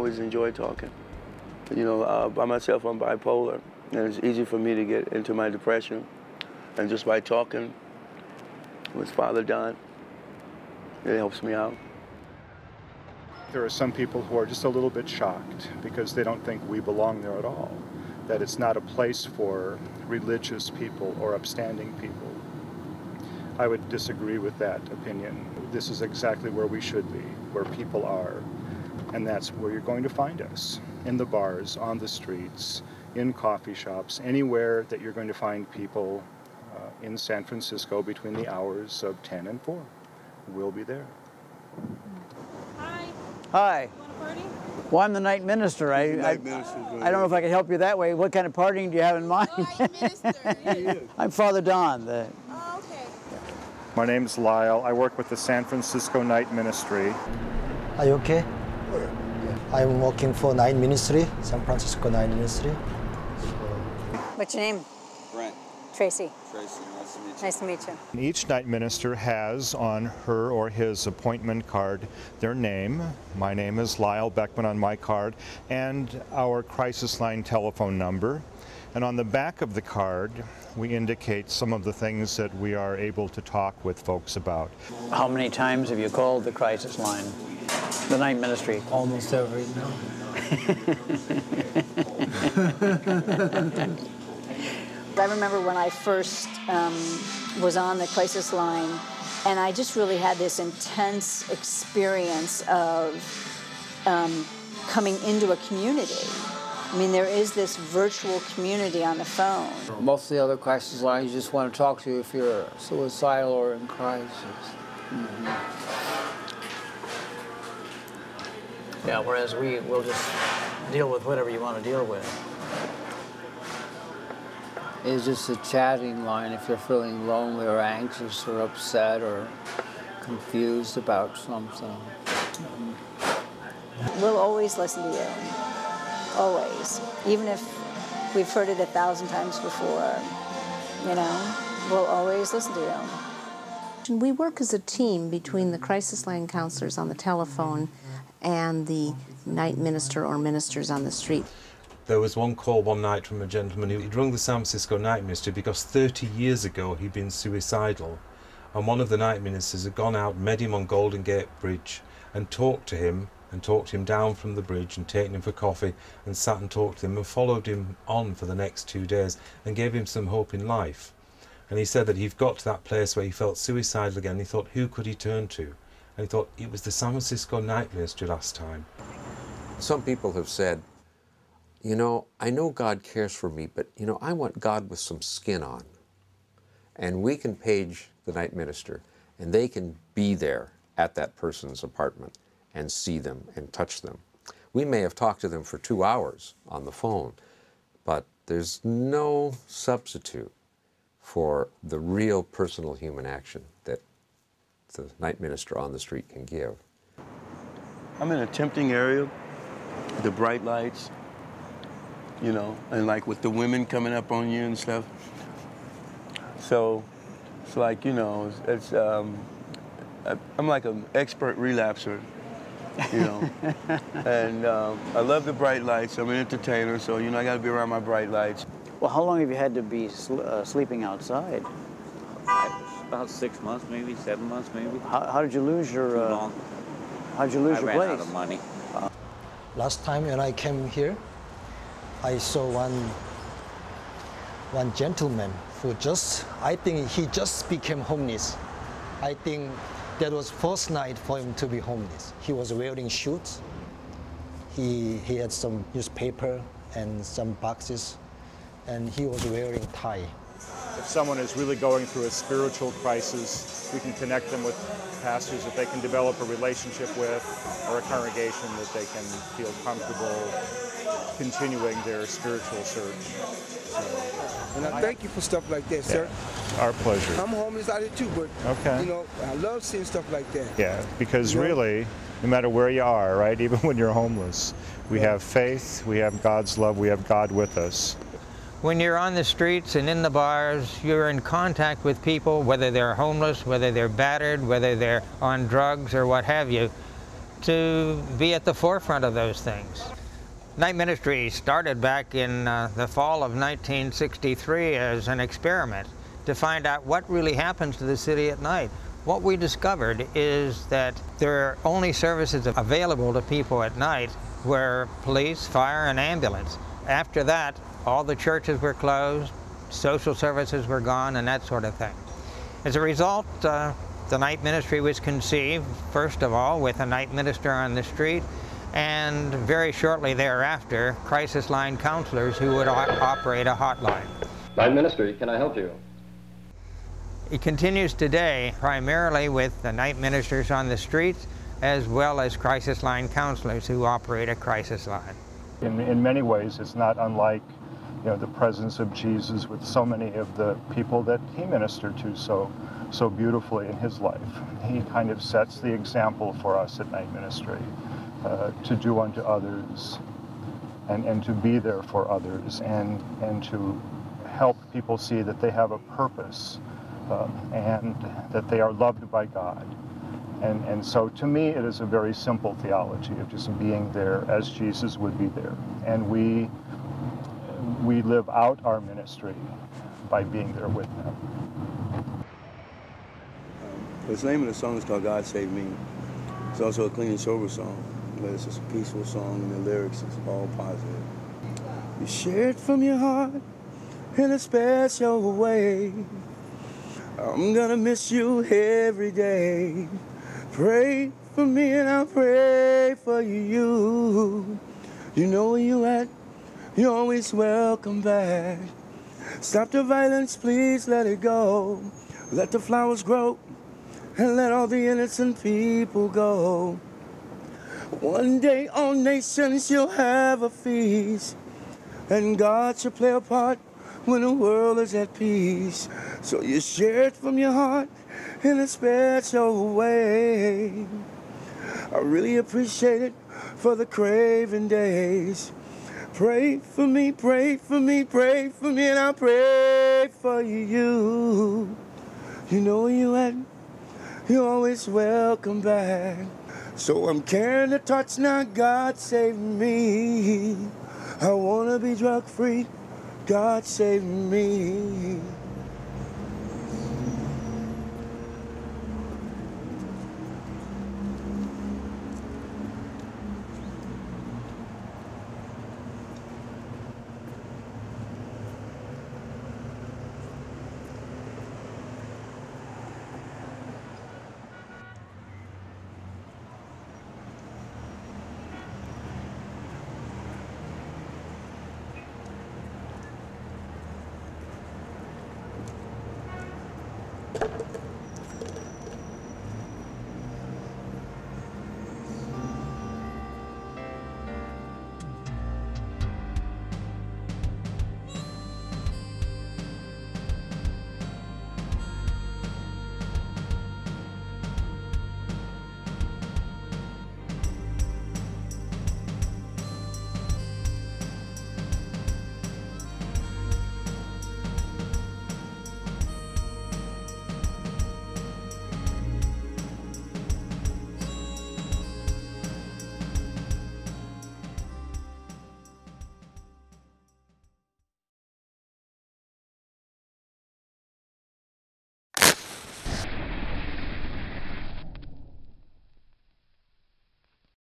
always enjoy talking. You know, by myself, I'm bipolar, and it's easy for me to get into my depression. And just by talking with Father Don, it helps me out. There are some people who are just a little bit shocked because they don't think we belong there at all, that it's not a place for religious people or upstanding people. I would disagree with that opinion. This is exactly where we should be, where people are, and that's where you're going to find us, in the bars, on the streets, in coffee shops, anywhere that you're going to find people in San Francisco between the hours of 10 and 4. We'll be there. Hi. Hi. You want a party? Well, I'm the night minister. I don't know if I can help you that way. What kind of partying do you have in mind? Oh, you minister. I'm Father Don. Oh, okay. My name's Lyle. I work with the San Francisco Night Ministry. Are you okay? I'm working for Night Ministry, San Francisco Night Ministry. What's your name? Brent. Tracy. Tracy, nice to meet you. Nice to meet you. Each night minister has on her or his appointment card their name. My name is Lyle Beckman on my card, and our crisis line telephone number. And on the back of the card, we indicate some of the things that we are able to talk with folks about. How many times have you called the crisis line, the night ministry? Almost every I remember when I first was on the crisis line, and I just really had this intense experience of coming into a community. I mean, there is this virtual community on the phone. Most of the other crisis lines you just want to talk to you if you're suicidal or in crisis. Mm-hmm. Yeah, whereas we'll just deal with whatever you want to deal with. It's just a chatting line if you're feeling lonely or anxious or upset or confused about something. We'll always listen to you. Always. Even if we've heard it 1,000 times before, you know, we'll always listen to you. We work as a team between the crisis line counselors on the telephone and the night minister or ministers on the street. There was one call one night from a gentleman who'd rung the San Francisco Night Ministry because 30 years ago he'd been suicidal, and one of the night ministers had gone out, met him on Golden Gate Bridge and talked to him down from the bridge and taken him for coffee and sat and talked to him and followed him on for the next 2 days and gave him some hope in life. And he said that he'd got to that place where he felt suicidal again. He thought, who could he turn to? And he thought, it was the San Francisco Night Ministry last time. Some people have said, you know, I know God cares for me, but, you know, I want God with some skin on. And we can page the night minister, and they can be there at that person's apartment and see them and touch them. We may have talked to them for 2 hours on the phone, but there's no substitute for the real personal human action that the night minister on the street can give. I'm in a tempting area, the bright lights, you know, and like with the women coming up on you and stuff. So it's like, you know, I'm like an expert relapser, you know. And I love the bright lights. I'm an entertainer, so, you know, I got to be around my bright lights. Well, how long have you had to be sleeping outside? About 6 months, maybe 7 months, maybe. How did you lose your? Too long. How did you lose your I ran place? out of money. Last time when I came here, I saw one gentleman who I think he just became homeless. I think that was first night for him to be homeless. He was wearing shoes. He had some newspaper and some boxes, and he was wearing tie. If someone is really going through a spiritual crisis, we can connect them with pastors that they can develop a relationship with, or a congregation that they can feel comfortable continuing their spiritual search. And I thank you for stuff like that, sir. Our pleasure. I'm homeless out here too, but you know, I love seeing stuff like that. Yeah, because really, no matter where you are, right, even when you're homeless, we have faith, we have God's love, we have God with us. When you're on the streets and in the bars, you're in contact with people, whether they're homeless, whether they're battered, whether they're on drugs or what have you. to be at the forefront of those things. Night ministry started back in the fall of 1963 as an experiment to find out what really happens to the city at night. What we discovered is that there are only services available to people at night were police, fire, and ambulance. After that, all the churches were closed, social services were gone, and that sort of thing. As a result, the night ministry was conceived, first of all, with a night minister on the street, and very shortly thereafter, crisis line counselors who would operate a hotline. Night ministry, can I help you? It continues today primarily with the night ministers on the streets as well as crisis line counselors who operate a crisis line. In many ways, it's not unlike the presence of Jesus with so many of the people that he ministered to so beautifully in his life. He kind of sets the example for us at night ministry to do unto others and to be there for others and to help people see that they have a purpose and that they are loved by God. And so to me, it is a very simple theology of just being there as Jesus would be there. And we live out our ministry by being there with them. The name of the song is called God Save Me. It's also a clean and sober song, but it's just a peaceful song, and the lyrics is all positive. You share it from your heart in a special way. I'm gonna miss you every day. Pray for me and I'll pray for you. You know where you at, you're always welcome back. Stop the violence, please let it go. Let the flowers grow and let all the innocent people go. One day all nations shall have a feast, and God shall play a part when the world is at peace. So you share it from your heart in a special way. I really appreciate it for the craving days. Pray for me, pray for me, pray for me, and I'll pray for you. You know where you at, you're always welcome back. So I'm carrying the torch now, God save me. I wanna be drug free, God save me.